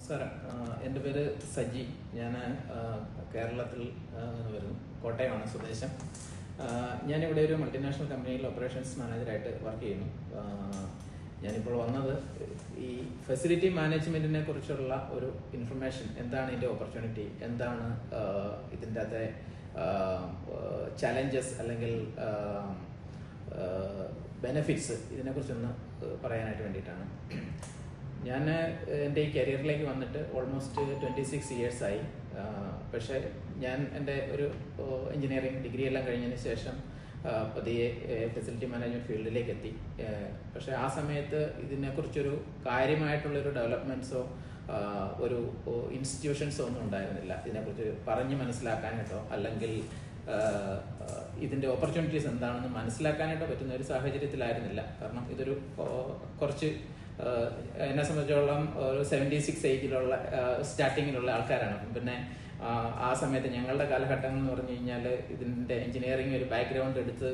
നമസ്കാരം. എൻ്റെ പേര് സജി. ഞാൻ കേരളത്തിൽ വരുന്നു. കോട്ടയമാണ് സ്വദേശം. ഞാനിവിടെ ഒരു മൾട്ടിനാഷണൽ കമ്പനിയിൽ ഓപ്പറേഷൻസ് മാനേജറായിട്ട് വർക്ക് ചെയ്യുന്നു. ഞാനിപ്പോൾ വന്നത് ഈ ഫെസിലിറ്റി മാനേജ്മെൻറ്റിനെ കുറിച്ചുള്ള ഒരു ഇൻഫർമേഷൻ, എന്താണ് ഇതിൻ്റെ ഓപ്പർച്യൂണിറ്റി, എന്താണ് ഇതിൻ്റെ അകത്തെ ചലഞ്ചസ് അല്ലെങ്കിൽ ബെനഫിറ്റ്സ്, ഇതിനെക്കുറിച്ചൊന്ന് പറയാനായിട്ട് വേണ്ടിയിട്ടാണ്. ഞാൻ എൻ്റെ ഈ കരിയറിലേക്ക് വന്നിട്ട് ഓൾമോസ്റ്റ് 26 ഇയേഴ്സായി. പക്ഷേ ഞാൻ എൻ്റെ ഒരു എൻജിനീയറിംഗ് ഡിഗ്രി എല്ലാം കഴിഞ്ഞതിന് ശേഷം പതിയെ ഫെസിലിറ്റി മാനേജ്മെൻറ്റ് ഫീൽഡിലേക്ക് എത്തി. പക്ഷേ ആ സമയത്ത് ഇതിനെക്കുറിച്ചൊരു കാര്യമായിട്ടുള്ളൊരു ഡെവലപ്മെൻറ്റ്സോ ഒരു ഇൻസ്റ്റിറ്റ്യൂഷൻസോ ഒന്നും ഉണ്ടായിരുന്നില്ല. ഇതിനെക്കുറിച്ച് പറഞ്ഞ് മനസ്സിലാക്കാനായിട്ടോ അല്ലെങ്കിൽ ഇതിൻ്റെ ഓപ്പർച്യൂണിറ്റീസ് എന്താണെന്ന് മനസ്സിലാക്കാനായിട്ടോ പറ്റുന്ന ഒരു സാഹചര്യത്തിലായിരുന്നില്ല. കാരണം ഇതൊരു കുറച്ച് എന്നെ സംബന്ധിച്ചോളം ഒരു 76 ഏജിലുള്ള സ്റ്റാർട്ടിങ്ങിലുള്ള ആൾക്കാരാണ്. പിന്നെ ആ സമയത്ത് ഞങ്ങളുടെ കാലഘട്ടങ്ങൾ എന്ന് പറഞ്ഞു കഴിഞ്ഞാൽ ഇതിൻ്റെ എൻജിനീയറിംഗ് ഒരു ബാക്ക്ഗ്രൗണ്ട് എടുത്ത്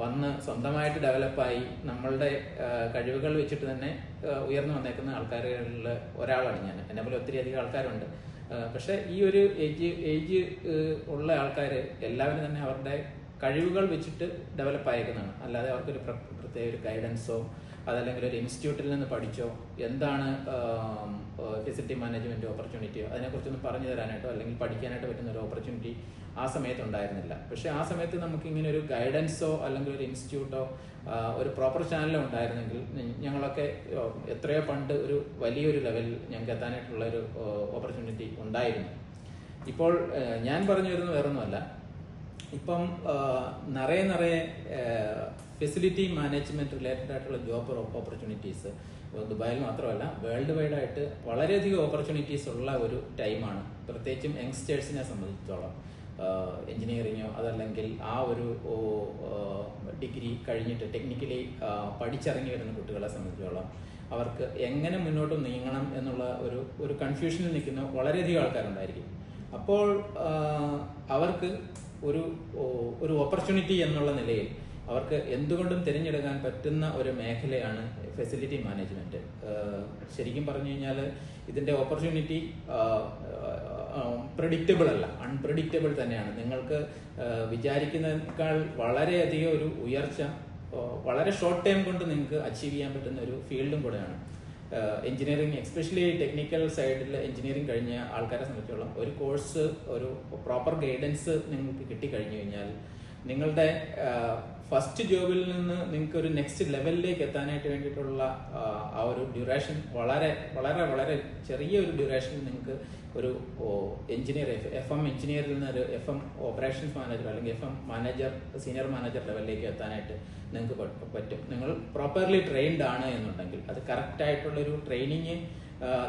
വന്ന് സ്വന്തമായിട്ട് ഡെവലപ്പായി നമ്മളുടെ കഴിവുകൾ വെച്ചിട്ട് തന്നെ ഉയർന്നു വന്നേക്കുന്ന ആൾക്കാരുകളിൽ ഒരാളാണ് ഞാൻ. എന്നെ പോലെ ഒത്തിരി അധികം ആൾക്കാരുണ്ട്. പക്ഷേ ഈ ഒരു ഏജ് ഉള്ള ആൾക്കാർ എല്ലാവരും തന്നെ അവരുടെ കഴിവുകൾ വെച്ചിട്ട് ഡെവലപ്പ് ആയേക്കുന്നതാണ്. അല്ലാതെ അവർക്കൊരു പ്രത്യേക ഒരു ഗൈഡൻസോ അതല്ലെങ്കിൽ ഒരു ഇൻസ്റ്റിറ്റ്യൂട്ടിൽ നിന്ന് പഠിച്ചോ എന്താണ് ഫെസിലിറ്റി മാനേജ്മെൻറ്റ് ഓപ്പർച്യൂണിറ്റിയോ അതിനെക്കുറിച്ചൊന്നും പറഞ്ഞു തരാനായിട്ടോ അല്ലെങ്കിൽ പഠിക്കാനായിട്ട് പറ്റുന്ന ഒരു ഓപ്പർച്യൂണിറ്റി ആ സമയത്ത് ഉണ്ടായിരുന്നില്ല. പക്ഷേ ആ സമയത്ത് നമുക്ക് ഇങ്ങനെ ഒരു ഗൈഡൻസോ അല്ലെങ്കിൽ ഒരു ഇൻസ്റ്റിറ്റ്യൂട്ടോ ഒരു പ്രോപ്പർ ചാനലോ ഉണ്ടായിരുന്നെങ്കിൽ ഞങ്ങളൊക്കെ എത്രയോ പണ്ട് ഒരു വലിയൊരു ലെവലിൽ ഞങ്ങൾക്ക് എത്താനായിട്ടുള്ള ഒരു ഓപ്പർച്യൂണിറ്റി ഉണ്ടായിരുന്നു. ഇപ്പോൾ ഞാൻ പറഞ്ഞു വരുന്നത് വേറൊന്നുമല്ല. ഇപ്പം നിറയെ ഫെസിലിറ്റി മാനേജ്മെൻറ്റ് റിലേറ്റഡ് ആയിട്ടുള്ള ജോബ് ഓപ്പർച്യൂണിറ്റീസ് ദുബായിൽ മാത്രമല്ല വേൾഡ് വൈഡ് ആയിട്ട് വളരെയധികം ഓപ്പർച്യൂണിറ്റീസ് ഉള്ള ഒരു ടൈമാണ്. പ്രത്യേകിച്ചും യങ്സ്റ്റേഴ്സിനെ സംബന്ധിച്ചിടത്തോളം എൻജിനീയറിങ്ങോ അതല്ലെങ്കിൽ ആ ഒരു ഡിഗ്രി കഴിഞ്ഞിട്ട് ടെക്നിക്കലി പഠിച്ചിറങ്ങി വരുന്ന കുട്ടികളെ സംബന്ധിച്ചിടത്തോളം അവർക്ക് എങ്ങനെ മുന്നോട്ട് നീങ്ങണം എന്നുള്ള ഒരു കൺഫ്യൂഷനിൽ നിൽക്കുന്ന വളരെയധികം ആൾക്കാരുണ്ടായിരിക്കും. അപ്പോൾ അവർക്ക് ഒരു ഓപ്പർച്യൂണിറ്റി എന്നുള്ള നിലയിൽ അവർക്ക് എന്തുകൊണ്ടും തിരഞ്ഞെടുക്കാൻ പറ്റുന്ന ഒരു മേഖലയാണ് ഫെസിലിറ്റി മാനേജ്മെൻറ്റ്. ശരിക്കും പറഞ്ഞു കഴിഞ്ഞാൽ ഇതിൻ്റെ ഓപ്പർച്യൂണിറ്റി പ്രെഡിക്റ്റബിൾ അല്ല, അൺപ്രെഡിക്റ്റബിൾ തന്നെയാണ്. നിങ്ങൾക്ക് വിചാരിക്കുന്നതിനേക്കാൾ വളരെയധികം ഒരു ഉയർച്ച വളരെ ഷോർട്ട് ടൈം കൊണ്ട് നിങ്ങൾക്ക് അച്ചീവ് ചെയ്യാൻ പറ്റുന്ന ഒരു ഫീൽഡും കൂടെയാണ് എൻജിനീയറിംഗ്. എസ്പെഷ്യലി ടെക്നിക്കൽ സൈഡിൽ എൻജിനീയറിംഗ് കഴിഞ്ഞ ആൾക്കാരെ സംബന്ധിച്ചോളം ഒരു കോഴ്സ്, ഒരു പ്രോപ്പർ ഗൈഡൻസ് നിങ്ങൾക്ക് കിട്ടിക്കഴിഞ്ഞു കഴിഞ്ഞാൽ നിങ്ങളുടെ ഫസ്റ്റ് ജോബിൽ നിന്ന് നിങ്ങൾക്ക് ഒരു നെക്സ്റ്റ് ലെവലിലേക്ക് എത്താനായിട്ട് വേണ്ടിയിട്ടുള്ള ആ ഒരു ഡ്യൂറേഷൻ വളരെ വളരെ വളരെ ചെറിയ ഒരു ഡ്യൂറേഷനിൽ നിങ്ങൾക്ക് ഒരു എഞ്ചിനീയർ FM എഞ്ചിനീയറിൽ നിന്ന് ഒരു FM ഓപ്പറേഷൻസ് മാനേജർ അല്ലെങ്കിൽ FM മാനേജർ സീനിയർ മാനേജർ ലെവലിലേക്ക് എത്താനായിട്ട് നിങ്ങൾക്ക് പറ്റും. നിങ്ങൾ പ്രോപ്പർലി ട്രെയിൻഡ് ആണ് എന്നുണ്ടെങ്കിൽ, അത് കറക്റ്റായിട്ടുള്ളൊരു ട്രെയിനിങ്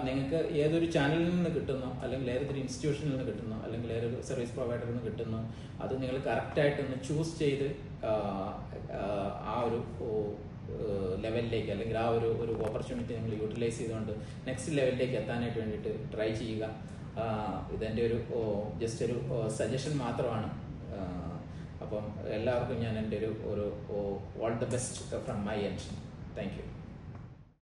നിങ്ങൾക്ക് ഏതൊരു ചാനലിൽ നിന്ന് കിട്ടുന്നോ അല്ലെങ്കിൽ ഏതൊരു ഇൻസ്റ്റിറ്റ്യൂഷനിൽ നിന്ന് കിട്ടുന്നോ അല്ലെങ്കിൽ ഏതൊരു സർവീസ് പ്രൊവൈഡറിൽ നിന്ന് കിട്ടുന്നോ അത് നിങ്ങൾ കറക്റ്റായിട്ടൊന്ന് ചൂസ് ചെയ്ത് ആ ഒരു ലെവലിലേക്ക് അല്ലെങ്കിൽ ആ ഒരു ഓപ്പർച്യൂണിറ്റി നിങ്ങൾ യൂട്ടിലൈസ് ചെയ്തുകൊണ്ട് നെക്സ്റ്റ് ലെവലിലേക്ക് എത്താനായിട്ട് വേണ്ടിയിട്ട് ട്രൈ ചെയ്യുക. ഇതെൻ്റെ ഒരു ജസ്റ്റ് ഒരു സജഷൻ മാത്രമാണ്. അപ്പം എല്ലാവർക്കും ഞാൻ എൻ്റെ ഒരു all the best from my end. Thank you.